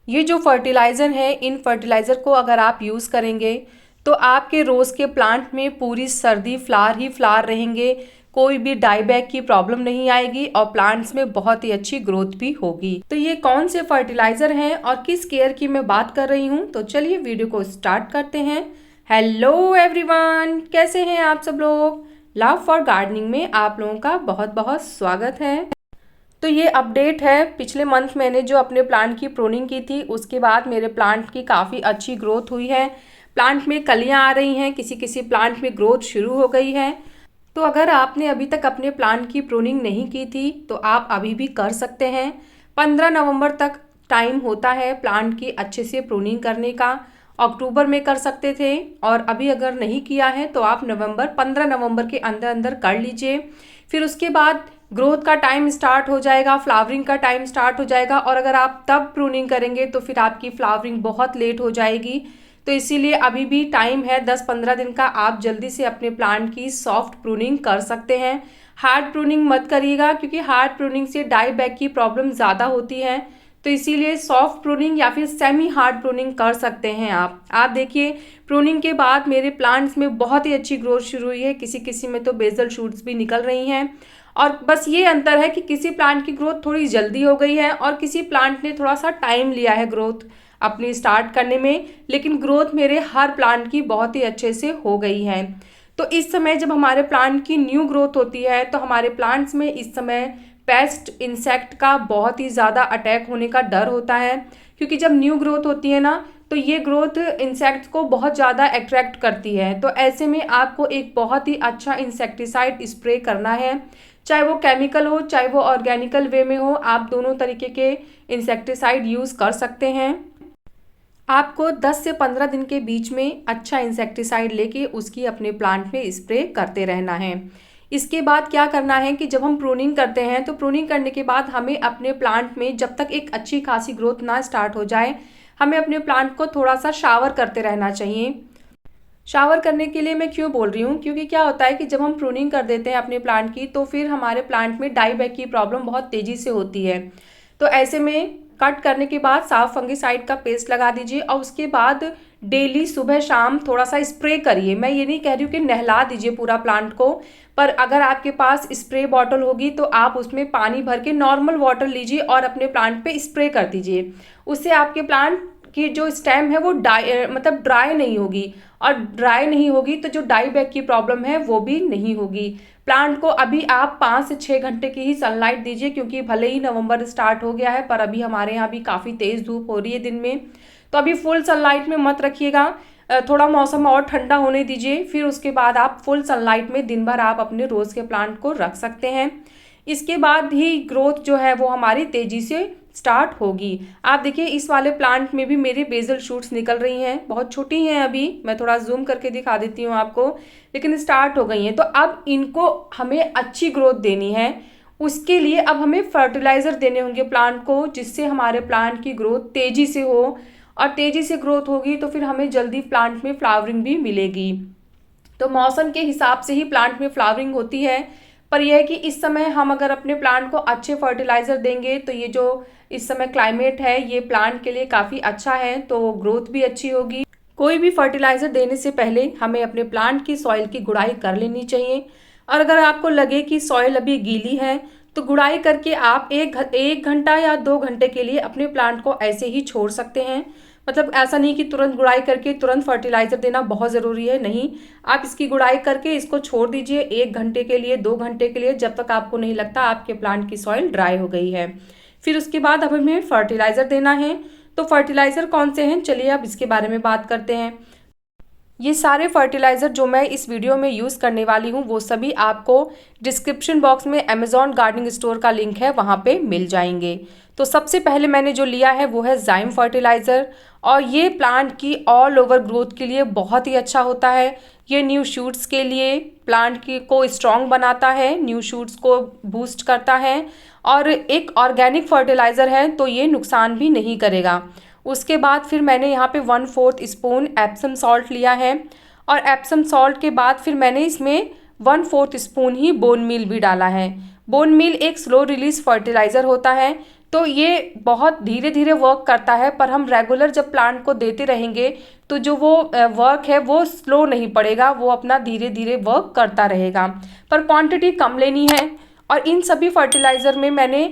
ये जो फर्टिलाइज़र है, इन फर्टिलाइज़र को अगर आप यूज़ करेंगे तो आपके रोज़ के प्लांट में पूरी सर्दी फ्लावर ही फ्लावर रहेंगे, कोई भी डाईबैक की प्रॉब्लम नहीं आएगी और प्लांट्स में बहुत ही अच्छी ग्रोथ भी होगी। तो ये कौन से फर्टिलाइज़र हैं और किस केयर की मैं बात कर रही हूँ, तो चलिए वीडियो को स्टार्ट करते हैं। हेलो एवरीवन, कैसे हैं आप सब लोग। लव फॉर गार्डनिंग में आप लोगों का बहुत बहुत स्वागत है। तो ये अपडेट है, पिछले मंथ मैंने जो अपने प्लांट की प्रूनिंग की थी उसके बाद मेरे प्लांट की काफ़ी अच्छी ग्रोथ हुई है। प्लांट में कलियां आ रही हैं, किसी किसी प्लांट में ग्रोथ शुरू हो गई है। तो अगर आपने अभी तक अपने प्लांट की प्रूनिंग नहीं की थी तो आप अभी भी कर सकते हैं। 15 नवंबर तक टाइम होता है प्लांट की अच्छे से प्रूनिंग करने का। अक्टूबर में कर सकते थे और अभी अगर नहीं किया है तो आप 15 नवंबर के अंदर अंदर कर लीजिए। फिर उसके बाद ग्रोथ का टाइम स्टार्ट हो जाएगा, फ्लावरिंग का टाइम स्टार्ट हो जाएगा और अगर आप तब प्रूनिंग करेंगे तो फिर आपकी फ्लावरिंग बहुत लेट हो जाएगी। तो इसीलिए अभी भी टाइम है 10-15 दिन का, आप जल्दी से अपने प्लांट की सॉफ्ट प्रूनिंग कर सकते हैं। हार्ड प्रूनिंग मत करिएगा क्योंकि हार्ड प्रूनिंग से डाई बैक की प्रॉब्लम ज़्यादा होती है। तो इसीलिए सॉफ्ट प्रूनिंग या फिर सेमी हार्ड प्रूनिंग कर सकते हैं आप देखिए प्रूनिंग के बाद मेरे प्लांट्स में बहुत ही अच्छी ग्रोथ शुरू हुई है, किसी किसी में तो बेसल शूट्स भी निकल रही हैं। और बस ये अंतर है कि किसी प्लांट की ग्रोथ थोड़ी जल्दी हो गई है और किसी प्लांट ने थोड़ा सा टाइम लिया है ग्रोथ अपनी स्टार्ट करने में, लेकिन ग्रोथ मेरे हर प्लांट की बहुत ही अच्छे से हो गई है। तो इस समय जब हमारे प्लांट की न्यू ग्रोथ होती है तो हमारे प्लांट्स में इस समय पेस्ट इंसेक्ट का बहुत ही ज़्यादा अटैक होने का डर होता है, क्योंकि जब न्यू ग्रोथ होती है ना तो ये ग्रोथ इंसेक्ट्स को बहुत ज़्यादा अट्रैक्ट करती है। तो ऐसे में आपको एक बहुत ही अच्छा इंसेक्टिसाइड स्प्रे करना है, चाहे वो केमिकल हो चाहे वो ऑर्गेनिकल वे में हो, आप दोनों तरीके के इंसेक्टिसाइड यूज़ कर सकते हैं। आपको 10 से 15 दिन के बीच में अच्छा इंसेक्टिसाइड लेके उसकी अपने प्लांट में स्प्रे करते रहना है। इसके बाद क्या करना है कि जब हम प्रूनिंग करते हैं तो प्रूनिंग करने के बाद हमें अपने प्लांट में जब तक एक अच्छी खासी ग्रोथ ना स्टार्ट हो जाए, हमें अपने प्लांट को थोड़ा सा शावर करते रहना चाहिए। शावर करने के लिए मैं क्यों बोल रही हूँ, क्योंकि क्या होता है कि जब हम प्रूनिंग कर देते हैं अपने प्लांट की तो फिर हमारे प्लांट में डाई बैक की प्रॉब्लम बहुत तेज़ी से होती है। तो ऐसे में कट करने के बाद साफ फंगिसाइड का पेस्ट लगा दीजिए और उसके बाद डेली सुबह शाम थोड़ा सा स्प्रे करिए। मैं ये नहीं कह रही हूँ कि नहला दीजिए पूरा प्लांट को, पर अगर आपके पास स्प्रे बॉटल होगी तो आप उसमें पानी भर के नॉर्मल वाटर लीजिए और अपने प्लांट पे स्प्रे कर दीजिए। उससे आपके प्लांट की जो स्टेम है वो ड्राई नहीं होगी, और ड्राई नहीं होगी तो जो डाई बैक की प्रॉब्लम है वो भी नहीं होगी। प्लांट को अभी आप 5 से 6 घंटे की ही सनलाइट दीजिए, क्योंकि भले ही नवंबर स्टार्ट हो गया है पर अभी हमारे यहाँ भी काफ़ी तेज़ धूप हो रही है दिन में। तो अभी फुल सनलाइट में मत रखिएगा, थोड़ा मौसम और ठंडा होने दीजिए, फिर उसके बाद आप फुल सनलाइट में दिन भर आप अपने रोज़ के प्लांट को रख सकते हैं। इसके बाद ही ग्रोथ जो है वो हमारी तेज़ी से स्टार्ट होगी। आप देखिए इस वाले प्लांट में भी मेरे बेसल शूट्स निकल रही हैं, बहुत छोटी हैं अभी, मैं थोड़ा जूम करके दिखा देती हूँ आपको, लेकिन स्टार्ट हो गई हैं। तो अब इनको हमें अच्छी ग्रोथ देनी है, उसके लिए अब हमें फर्टिलाइज़र देने होंगे प्लांट को, जिससे हमारे प्लांट की ग्रोथ तेज़ी से हो, और तेज़ी से ग्रोथ होगी तो फिर हमें जल्दी प्लांट में फ्लावरिंग भी मिलेगी। तो मौसम के हिसाब से ही प्लांट में फ्लावरिंग होती है, पर यह है कि इस समय हम अगर अपने प्लांट को अच्छे फर्टिलाइज़र देंगे तो ये जो इस समय क्लाइमेट है ये प्लांट के लिए काफ़ी अच्छा है, तो ग्रोथ भी अच्छी होगी। कोई भी फर्टिलाइज़र देने से पहले हमें अपने प्लांट की सॉइल की गुड़ाई कर लेनी चाहिए, और अगर आपको लगे कि सॉइल अभी गीली है तो गुड़ाई करके आप 1 घंटा या 2 घंटे के लिए अपने प्लांट को ऐसे ही छोड़ सकते हैं। मतलब ऐसा नहीं कि तुरंत गुड़ाई करके तुरंत फर्टिलाइज़र देना बहुत ज़रूरी है, नहीं, आप इसकी गुड़ाई करके इसको छोड़ दीजिए 1 घंटे के लिए 2 घंटे के लिए, जब तक आपको नहीं लगता आपके प्लांट की सॉइल ड्राई हो गई है। फिर उसके बाद अब हमें फर्टिलाइज़र देना है। तो फर्टिलाइज़र कौन से हैं, चलिए अब इसके बारे में बात करते हैं। ये सारे फर्टिलाइज़र जो मैं इस वीडियो में यूज़ करने वाली हूँ वो सभी आपको डिस्क्रिप्शन बॉक्स में अमेज़ॉन गार्डनिंग स्टोर का लिंक है, वहाँ पे मिल जाएंगे। तो सबसे पहले मैंने जो लिया है वो है जाइम फर्टिलाइज़र, और ये प्लांट की ऑल ओवर ग्रोथ के लिए बहुत ही अच्छा होता है। ये न्यू शूट्स के लिए प्लांट की को स्ट्रॉन्ग बनाता है, न्यू शूट्स को बूस्ट करता है, और एक ऑर्गेनिक फर्टिलाइज़र है तो ये नुकसान भी नहीं करेगा। उसके बाद फिर मैंने यहाँ पे 1/4 स्पून एप्सम सॉल्ट लिया है, और एप्सम सॉल्ट के बाद फिर मैंने इसमें 1/4 स्पून ही बोन मील भी डाला है। बोन मील एक स्लो रिलीज फर्टिलाइज़र होता है तो ये बहुत धीरे धीरे वर्क करता है, पर हम रेगुलर जब प्लांट को देते रहेंगे तो जो वो वर्क है वो स्लो नहीं पड़ेगा, वो अपना धीरे धीरे वर्क करता रहेगा। पर क्वांटिटी कम लेनी है। और इन सभी फर्टिलाइज़र में मैंने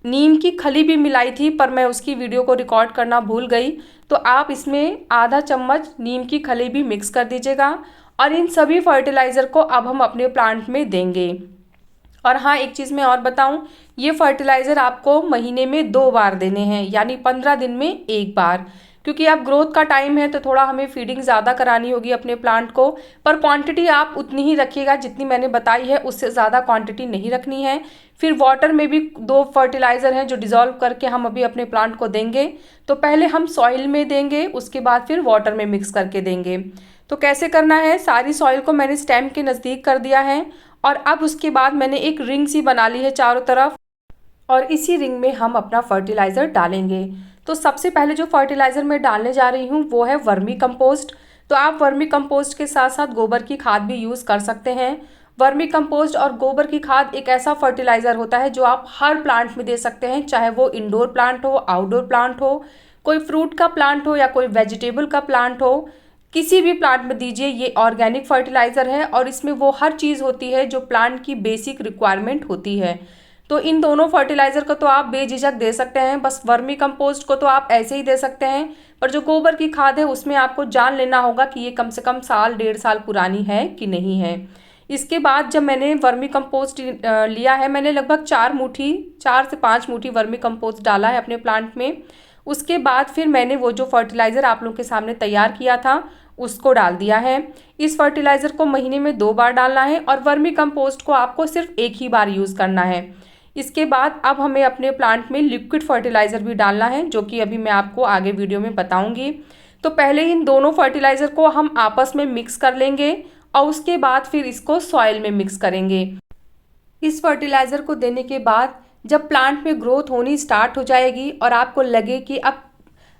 नीम की खली भी मिलाई थी, पर मैं उसकी वीडियो को रिकॉर्ड करना भूल गई। तो आप इसमें आधा चम्मच नीम की खली भी मिक्स कर दीजिएगा। और इन सभी फर्टिलाइज़र को अब हम अपने प्लांट में देंगे। और हाँ, एक चीज़ मैं और बताऊं, ये फर्टिलाइज़र आपको महीने में 2 बार देने हैं, यानी 15 दिन में 1 बार। क्योंकि अब ग्रोथ का टाइम है तो थोड़ा हमें फीडिंग ज़्यादा करानी होगी अपने प्लांट को। पर क्वांटिटी आप उतनी ही रखिएगा जितनी मैंने बताई है, उससे ज़्यादा क्वांटिटी नहीं रखनी है। फिर वाटर में भी 2 फर्टिलाइज़र हैं जो डिज़ोल्व करके हम अभी अपने प्लांट को देंगे। तो पहले हम सॉइल में देंगे, उसके बाद फिर वाटर में मिक्स करके देंगे। तो कैसे करना है, सारी सॉइल को मैंने स्टेम के नज़दीक कर दिया है। और अब उसके बाद मैंने एक रिंग सी बना ली है चारों तरफ, और इसी रिंग में हम अपना फर्टिलाइज़र डालेंगे। तो सबसे पहले जो फर्टिलाइज़र मैं डालने जा रही हूँ वो है वर्मी कंपोस्ट। तो आप वर्मी कंपोस्ट के साथ साथ गोबर की खाद भी यूज़ कर सकते हैं। वर्मी कंपोस्ट और गोबर की खाद एक ऐसा फर्टिलाइज़र होता है जो आप हर प्लांट में दे सकते हैं, चाहे वो इंडोर प्लांट हो, आउटडोर प्लांट हो, कोई फ्रूट का प्लांट हो या कोई वेजिटेबल का प्लांट हो, किसी भी प्लांट में दीजिए। ये ऑर्गेनिक फर्टिलाइज़र है और इसमें वो हर चीज़ होती है जो प्लांट की बेसिक रिक्वायरमेंट होती है। तो इन दोनों फर्टिलाइज़र को तो आप बेझिझक दे सकते हैं। बस वर्मी कंपोस्ट को तो आप ऐसे ही दे सकते हैं, पर जो गोबर की खाद है उसमें आपको जान लेना होगा कि ये कम से कम साल 1.5 साल पुरानी है कि नहीं है। इसके बाद जब मैंने वर्मी कंपोस्ट लिया है, मैंने लगभग 4 से 5 मुट्ठी वर्मी कंपोस्ट डाला है अपने प्लांट में। उसके बाद फिर मैंने वो जो फर्टिलाइज़र आप लोगों के सामने तैयार किया था उसको डाल दिया है। इस फर्टिलाइज़र को महीने में 2 बार डालना है और वर्मी कंपोस्ट को आपको सिर्फ एक ही बार यूज़ करना है। इसके बाद अब हमें अपने प्लांट में लिक्विड फर्टिलाइज़र भी डालना है, जो कि अभी मैं आपको आगे वीडियो में बताऊंगी। तो पहले इन दोनों फर्टिलाइज़र को हम आपस में मिक्स कर लेंगे और उसके बाद फिर इसको सॉइल में मिक्स करेंगे। इस फर्टिलाइज़र को देने के बाद जब प्लांट में ग्रोथ होनी स्टार्ट हो जाएगी और आपको लगे कि अब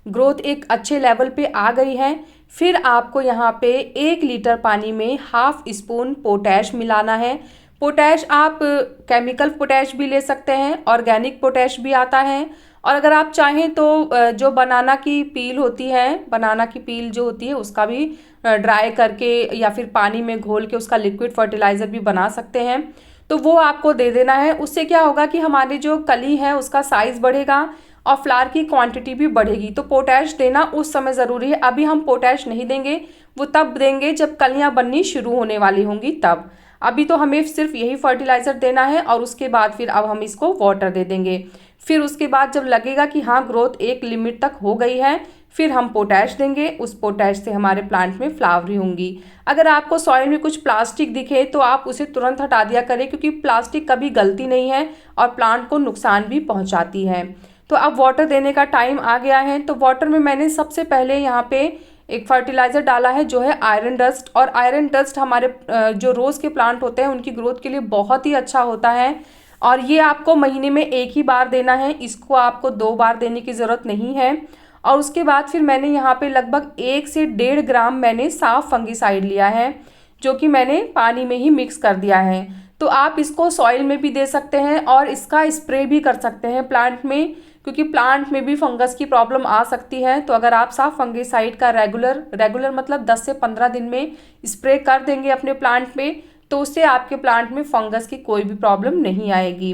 ग्रोथ एक अच्छे लेवल पे आ गई है, फिर आपको यहाँ पे 1 लीटर पानी में ½ स्पून पोटैश मिलाना है। पोटैश आप केमिकल पोटैश भी ले सकते हैं, ऑर्गेनिक पोटैश भी आता है। और अगर आप चाहें तो जो बनाना की पील होती है, बनाना की पील जो होती है उसका भी ड्राई करके या फिर पानी में घोल के उसका लिक्विड फर्टिलाइज़र भी बना सकते हैं। तो वो आपको दे देना है। उससे क्या होगा कि हमारी जो कली है उसका साइज़ बढ़ेगा और फ्लावर की क्वांटिटी भी बढ़ेगी। तो पोटैश देना उस समय ज़रूरी है। अभी हम पोटैश नहीं देंगे, वो तब देंगे जब कलियां बननी शुरू होने वाली होंगी तब। अभी तो हमें सिर्फ यही फर्टिलाइज़र देना है और उसके बाद फिर अब हम इसको वाटर दे देंगे। फिर उसके बाद जब लगेगा कि हाँ ग्रोथ एक लिमिट तक हो गई है, फिर हम पोटैश देंगे। उस पोटैश से हमारे प्लांट में फ्लावरी होंगी। अगर आपको सॉइल में कुछ प्लास्टिक दिखे तो आप उसे तुरंत हटा दिया करें, क्योंकि प्लास्टिक कभी गलती नहीं है और प्लांट को नुकसान भी पहुंचाती है। तो अब वाटर देने का टाइम आ गया है। तो वाटर में मैंने सबसे पहले यहाँ पे एक फर्टिलाइज़र डाला है जो है आयरन डस्ट। और आयरन डस्ट हमारे जो रोज़ के प्लांट होते हैं उनकी ग्रोथ के लिए बहुत ही अच्छा होता है। और ये आपको महीने में 1 ही बार देना है, इसको आपको 2 बार देने की ज़रूरत नहीं है। और उसके बाद फिर मैंने यहाँ पे लगभग 1 से 1.5 ग्राम मैंने साफ फंगिसाइड लिया है, जो कि मैंने पानी में ही मिक्स कर दिया है। तो आप इसको सॉइल में भी दे सकते हैं और इसका स्प्रे भी कर सकते हैं प्लांट में, क्योंकि प्लांट में भी फंगस की प्रॉब्लम आ सकती है। तो अगर आप साफ फंगिसाइड का रेगुलर मतलब 10 से 15 दिन में स्प्रे कर देंगे अपने प्लांट में, तो उससे आपके प्लांट में फंगस की कोई भी प्रॉब्लम नहीं आएगी।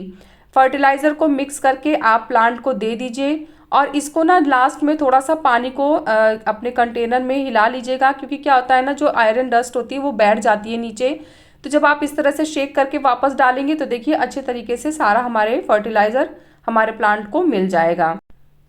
फर्टिलाइज़र को मिक्स करके आप प्लांट को दे दीजिए और इसको ना लास्ट में थोड़ा सा पानी को अपने कंटेनर में हिला लीजिएगा, क्योंकि क्या होता है ना, जो आयरन डस्ट होती है वो बैठ जाती है नीचे। तो जब आप इस तरह से शेक करके वापस डालेंगे तो देखिए अच्छे तरीके से सारा हमारे फर्टिलाइज़र हमारे प्लांट को मिल जाएगा।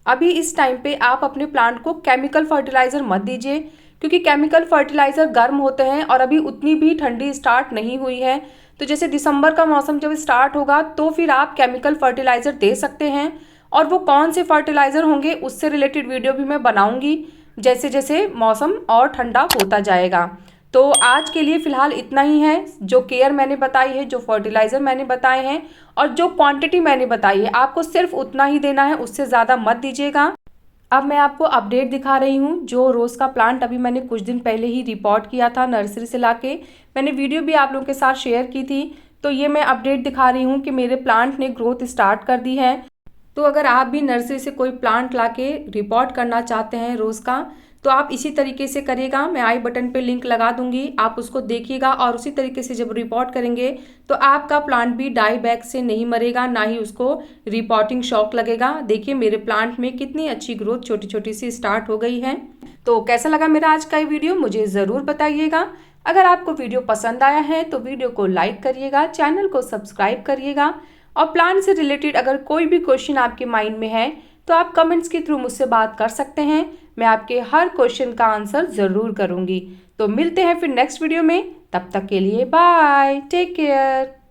अभी इस टाइम पे आप अपने प्लांट को केमिकल फर्टिलाइज़र मत दीजिए, क्योंकि केमिकल फर्टिलाइज़र गर्म होते हैं और अभी उतनी भी ठंडी स्टार्ट नहीं हुई है। तो जैसे दिसंबर का मौसम जब स्टार्ट होगा तो फिर आप केमिकल फर्टिलाइज़र दे सकते हैं। और वो कौन से फर्टिलाइज़र होंगे उससे रिलेटेड वीडियो भी मैं बनाऊंगी जैसे जैसे मौसम और ठंडा होता जाएगा। तो आज के लिए फ़िलहाल इतना ही है। जो केयर मैंने बताई है, जो फर्टिलाइज़र मैंने बताए हैं और जो क्वांटिटी मैंने बताई है, आपको सिर्फ उतना ही देना है, उससे ज़्यादा मत दीजिएगा। अब मैं आपको अपडेट दिखा रही हूँ। जो रोज़ का प्लांट अभी मैंने कुछ दिन पहले ही रिपोर्ट किया था नर्सरी से लाके, मैंने वीडियो भी आप लोगों के साथ शेयर की थी। तो ये मैं अपडेट दिखा रही हूँ कि मेरे प्लांट ने ग्रोथ स्टार्ट कर दी है। तो अगर आप भी नर्सरी से कोई प्लांट लाके रिपोर्ट करना चाहते हैं रोज़ का, तो आप इसी तरीके से करिएगा। मैं आई बटन पे लिंक लगा दूंगी, आप उसको देखिएगा और उसी तरीके से जब रिपोर्ट करेंगे तो आपका प्लांट भी डाई बैग से नहीं मरेगा, ना ही उसको रिपोर्टिंग शॉक लगेगा। देखिए मेरे प्लांट में कितनी अच्छी ग्रोथ छोटी छोटी सी स्टार्ट हो गई है। तो कैसा लगा मेरा आज का ये वीडियो मुझे ज़रूर बताइएगा। अगर आपको वीडियो पसंद आया है तो वीडियो को लाइक करिएगा, चैनल को सब्सक्राइब करिएगा और प्लांट से रिलेटेड अगर कोई भी क्वेश्चन आपके माइंड में है तो आप कमेंट्स के थ्रू मुझसे बात कर सकते हैं। मैं आपके हर क्वेश्चन का आंसर ज़रूर करूंगी। तो मिलते हैं फिर नेक्स्ट वीडियो में, तब तक के लिए बाय, टेक केयर।